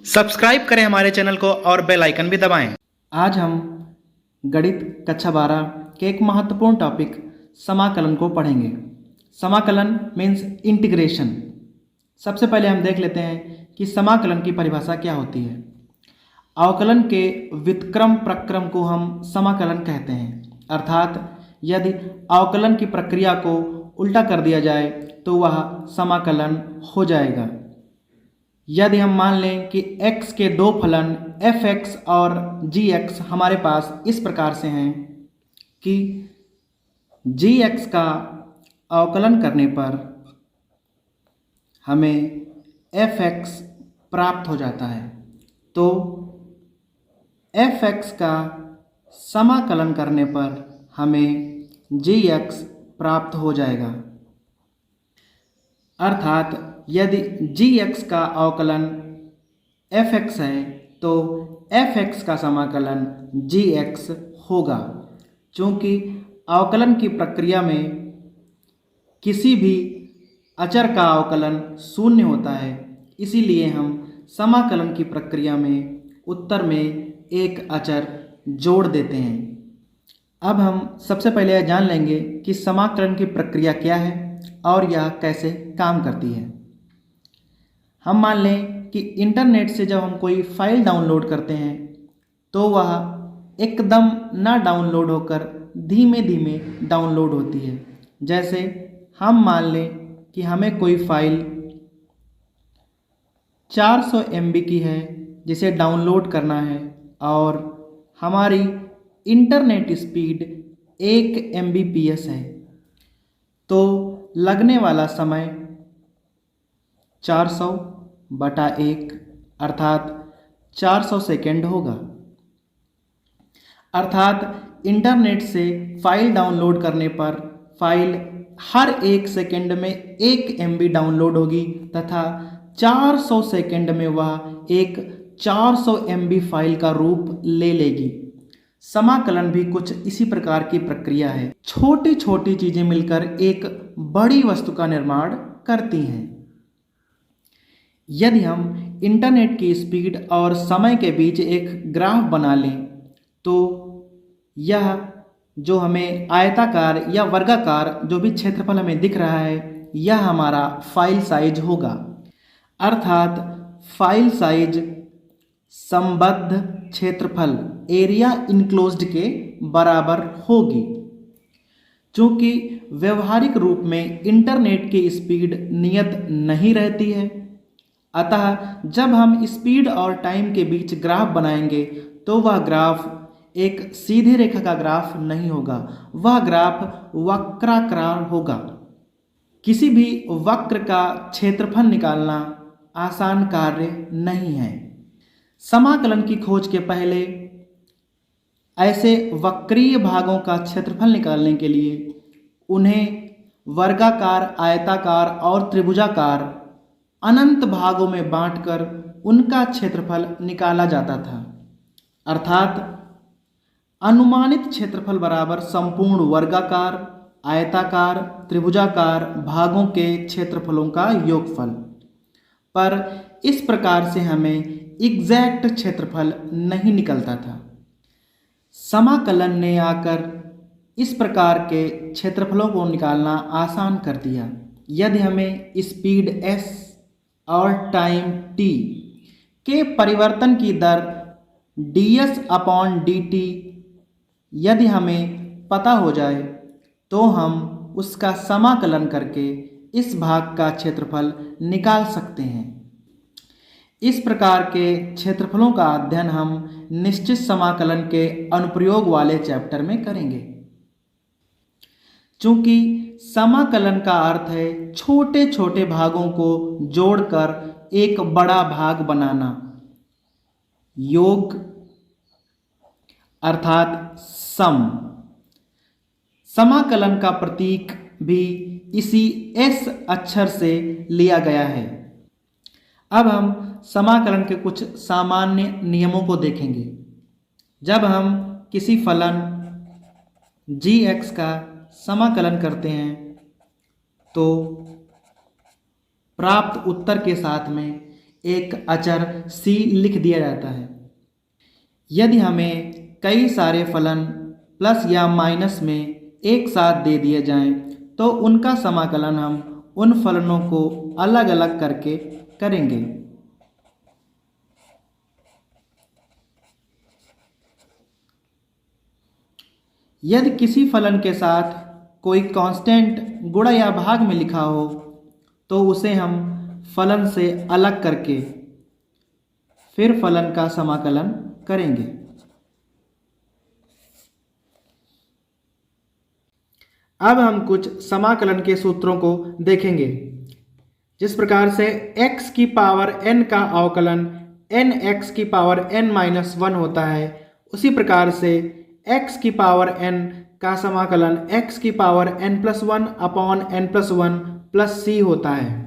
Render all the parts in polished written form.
Subscribe करें हमारे channel को और बेल आइकन भी दबाएं। आज हम गणित कक्षा 12 के एक महत्वपूर्ण टॉपिक समाकलन को पढ़ेंगे। समाकलन मीन्स इंटीग्रेशन। सबसे पहले हम देख लेते हैं कि समाकलन की परिभाषा क्या होती है। अवकलन के व्युत्क्रम प्रक्रम को हम समाकलन कहते हैं, अर्थात यदि अवकलन की प्रक्रिया को उल्टा कर दिया जाए तो वह समाकलन हो जाएगा। यदि हम मान लें कि x के दो फलन f(x) और g(x) हमारे पास इस प्रकार से हैं कि g(x) का अवकलन करने पर हमें f(x) प्राप्त हो जाता है, तो f(x) का समाकलन करने पर हमें g(x) प्राप्त हो जाएगा। अर्थात यदि g(x) का अवकलन f(x) है तो f(x) का समाकलन g(x) होगा। चूँकि अवकलन की प्रक्रिया में किसी भी अचर का अवकलन शून्य होता है, इसीलिए हम समाकलन की प्रक्रिया में उत्तर में एक अचर जोड़ देते हैं। अब हम सबसे पहले यह जान लेंगे कि समाकलन की प्रक्रिया क्या है और यह कैसे काम करती है। हम मान लें कि इंटरनेट से जब हम कोई फाइल डाउनलोड करते हैं तो वह एकदम ना डाउनलोड होकर धीमे धीमे डाउनलोड होती है। जैसे हम मान लें कि हमें कोई फाइल 400 MB की है जिसे डाउनलोड करना है और हमारी इंटरनेट स्पीड 1 Mbps है, तो लगने वाला समय 400/1 अर्थात 400 सेकेंड होगा। अर्थात इंटरनेट से फाइल डाउनलोड करने पर फाइल हर 1 सेकेंड में 1 MB डाउनलोड होगी तथा 400 सेकेंड में वह एक 400 MB फाइल का रूप ले लेगी। समाकलन भी कुछ इसी प्रकार की प्रक्रिया है। छोटी छोटी चीज़ें मिलकर एक बड़ी वस्तु का निर्माण करती हैं। यदि हम इंटरनेट की स्पीड और समय के बीच एक ग्राफ बना लें तो यह जो हमें आयताकार या वर्गाकार जो भी क्षेत्रफल हमें दिख रहा है, यह हमारा फाइल साइज होगा। अर्थात फाइल साइज संबद्ध क्षेत्रफल एरिया इनक्लोज्ड के बराबर होगी। चूँकि व्यवहारिक रूप में इंटरनेट की स्पीड नियत नहीं रहती है, अतः जब हम स्पीड और टाइम के बीच ग्राफ बनाएंगे तो वह ग्राफ एक सीधी रेखा का ग्राफ नहीं होगा, वह ग्राफ वक्राकार होगा। किसी भी वक्र का क्षेत्रफल निकालना आसान कार्य नहीं है। समाकलन की खोज के पहले ऐसे वक्रीय भागों का क्षेत्रफल निकालने के लिए उन्हें वर्गाकार, आयताकार और त्रिभुजाकार अनंत भागों में बांटकर उनका क्षेत्रफल निकाला जाता था। अर्थात अनुमानित क्षेत्रफल बराबर संपूर्ण वर्गाकार, आयताकार, त्रिभुजाकार भागों के क्षेत्रफलों का योगफल। पर इस प्रकार से हमें एग्जैक्ट क्षेत्रफल नहीं निकलता था। समाकलन ने आकर इस प्रकार के क्षेत्रफलों को निकालना आसान कर दिया। यदि हमें स्पीड s और टाइम t के परिवर्तन की दर ds/dt यदि हमें पता हो जाए तो हम उसका समाकलन करके इस भाग का क्षेत्रफल निकाल सकते हैं। इस प्रकार के क्षेत्रफलों का अध्ययन हम निश्चित समाकलन के अनुप्रयोग वाले चैप्टर में करेंगे। चूँकि समाकलन का अर्थ है छोटे छोटे भागों को जोड़कर एक बड़ा भाग बनाना। योग अर्थात सम। समाकलन का प्रतीक भी इसी S अक्षर से लिया गया है। अब हम समाकलन के कुछ सामान्य नियमों को देखेंगे। जब हम किसी फलन g(x) का समाकलन करते हैं तो प्राप्त उत्तर के साथ में एक अचर c लिख दिया जाता है। यदि हमें कई सारे फलन प्लस या माइनस में एक साथ दे दिए जाएं तो उनका समाकलन हम उन फलनों को अलग अलग करके करेंगे। यदि किसी फलन के साथ कोई कांस्टेंट गुणा या भाग में लिखा हो तो उसे हम फलन से अलग करके फिर फलन का समाकलन करेंगे। अब हम कुछ समाकलन के सूत्रों को देखेंगे। जिस प्रकार से x की पावर n का अवकलन n x की पावर n माइनस 1 होता है, उसी प्रकार से x की पावर n का समाकलन x की power n plus 1 upon n plus 1 plus c होता है।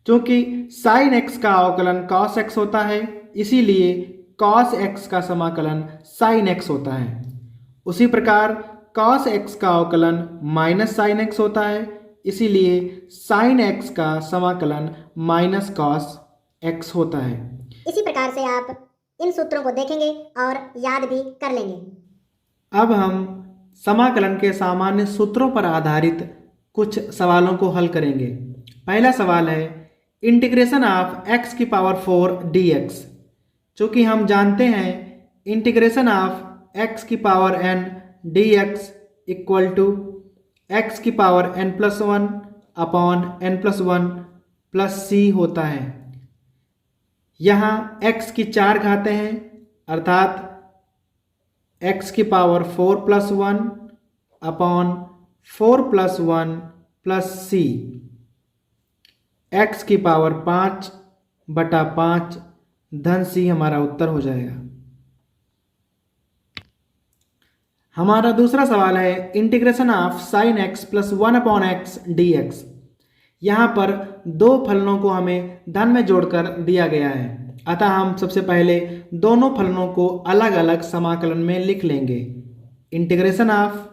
क्योंकि sin x का अवकलन cos x होता है, इसीलिए cos x का समाकलन sin x होता है। उसी प्रकार cos x का अवकलन माइनस sin x होता है, इसीलिए sin x का समाकलन माइनस cos x होता है। इसी प्रकार से आप इन सूत्रों को देखेंगे और याद भी कर लेंगे। अब हम समाकलन के सामान्य सूत्रों पर आधारित कुछ सवालों को हल करेंगे। पहला सवाल है इंटीग्रेशन ऑफ x की पावर 4 dx। चूँकि हम जानते हैं इंटीग्रेशन ऑफ x की power n dx equal to x की power n plus 1 upon n plus 1 plus c होता है। यहाँ x की 4 घातें हैं, अर्थात x की power 4 plus 1 upon 4 plus 1 plus c, x की पावर 5 बटा 5 धन c हमारा उत्तर हो जाएगा। हमारा दूसरा सवाल है integration of sine x plus 1 upon x dx। यहाँ पर दो फलनों को हमें धन में जोड़कर दिया गया है, अतः हम सबसे पहले दोनों फलनों को अलग अलग समाकलन में लिख लेंगे। Integration of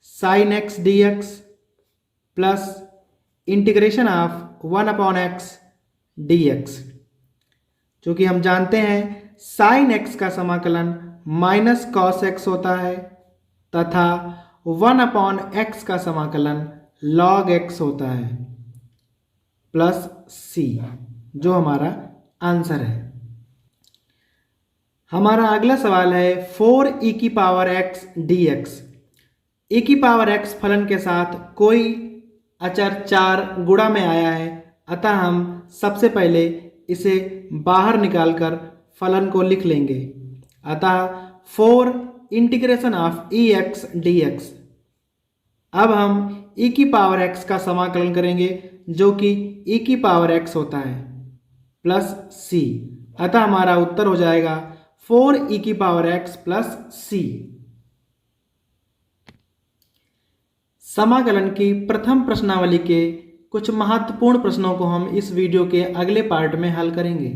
sine x dx plus integration of 1 upon x dx। चूँकि हम जानते हैं साइन x का समाकलन माइनस कॉस x होता है तथा 1 अपॉन x का समाकलन log x होता है, प्लस c, जो हमारा आंसर है। हमारा अगला सवाल है 4e की पावर x dx। e की पावर x फलन के साथ कोई अचर 4 गुणा में आया है, अतः हम सबसे पहले इसे बाहर निकालकर फलन को लिख लेंगे। अतः 4 integration of E x D x. अब हम e की पावर x का समाकलन करेंगे, जो कि e की पावर x होता है, प्लस c। अतः हमारा उत्तर हो जाएगा 4e की पावर x प्लस c। समाकलन की प्रथम प्रश्नावली के कुछ महत्वपूर्ण प्रश्नों को हम इस वीडियो के अगले पार्ट में हल करेंगे।